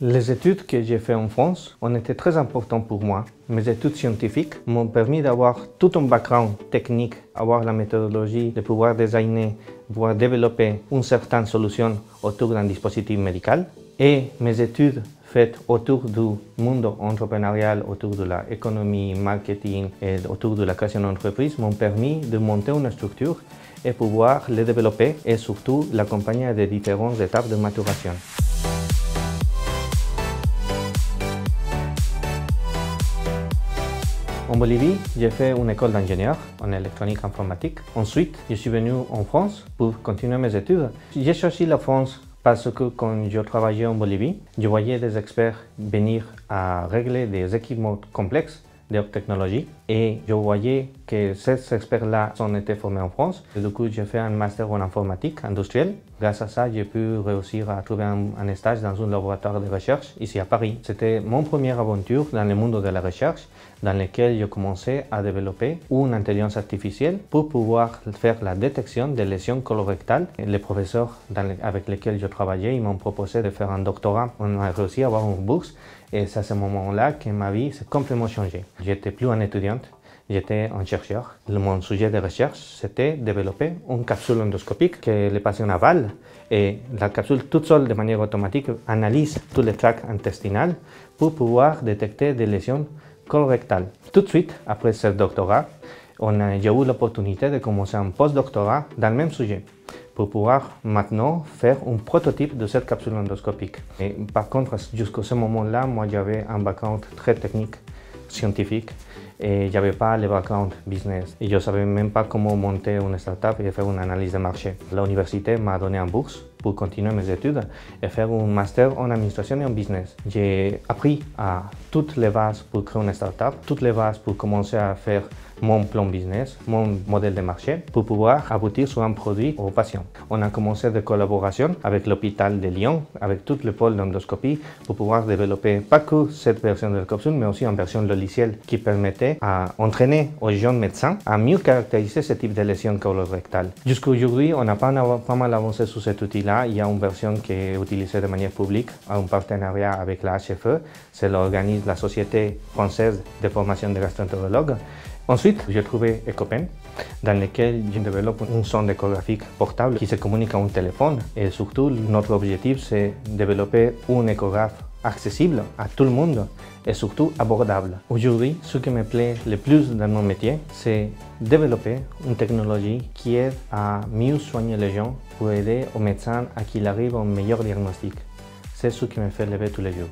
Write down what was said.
Les études que j'ai faites en France ont été très importantes pour moi. Mes études scientifiques m'ont permis d'avoir tout un background technique, avoir la méthodologie, de pouvoir designer, pouvoir développer une certaine solution autour d'un dispositif médical. Et mes études faites autour du monde entrepreneurial, autour de l'économie, marketing et autour de la création d'entreprise m'ont permis de monter une structure et pouvoir les développer et surtout l'accompagner à des différentes étapes de maturation. En Bolivie, j'ai fait une école d'ingénieur en électronique informatique. Ensuite, je suis venu en France pour continuer mes études. J'ai choisi la France parce que quand je travaillais en Bolivie, je voyais des experts venir à régler des équipements complexes de haute technologie et je voyais que ces experts-là ont été formés en France. Et du coup, j'ai fait un master en informatique industrielle. Grâce à ça, j'ai pu réussir à trouver un stage dans un laboratoire de recherche ici à Paris. C'était mon première aventure dans le monde de la recherche dans lequel je commençais à développer une intelligence artificielle pour pouvoir faire la détection des lésions colorectales. Les professeurs avec lesquels je travaillais, ils m'ont proposé de faire un doctorat. On a réussi à avoir une bourse et c'est à ce moment-là que ma vie s'est complètement changée. J'étais plus un étudiant, j'étais un chercheur. Mon sujet de recherche, c'était développer une capsule endoscopique que les patients avalent et la capsule toute seule, de manière automatique, analyse tous les tracts intestinaux pour pouvoir détecter des lésions colorectales. Tout de suite, après ce doctorat, j'ai eu l'opportunité de commencer un post-doctorat dans le même sujet pour pouvoir maintenant faire un prototype de cette capsule endoscopique. Et par contre, jusqu'à ce moment-là, moi j'avais un background très technique, scientifique, et j'avais pas le background business. Et je savais même pas comment monter une startup et faire une analyse de marché. L'université m'a donné une bourse pour continuer mes études et faire un master en administration et en business. J'ai appris à toutes les bases pour créer une startup, toutes les bases pour commencer à faire mon plan business, mon modèle de marché, pour pouvoir aboutir sur un produit aux patients. On a commencé des collaborations avec l'hôpital de Lyon, avec tout le pôle d'endoscopie, pour pouvoir développer pas que cette version de la capsule, mais aussi une version logicielle qui permettait à entraîner aux jeunes médecins à mieux caractériser ce type de lésions colorectales. Jusqu'à aujourd'hui, on a pas mal avancé sur cet outil-là. Il y a une version qui est utilisée de manière publique, en partenariat avec la HFE, c'est l'organisme, la Société française de formation de gastroentérologues. Ensuite, j'ai trouvé Ecopen, dans lequel je développe un sonde échographique portable qui se communique à un téléphone. Et surtout, notre objectif, c'est développer un échographe accessible à tout le monde et surtout abordable. Aujourd'hui, ce qui me plaît le plus dans mon métier, c'est développer une technologie qui aide à mieux soigner les gens pour aider aux médecins à qu'ils arrivent au meilleur diagnostic. C'est ce qui me fait lever tous les jours.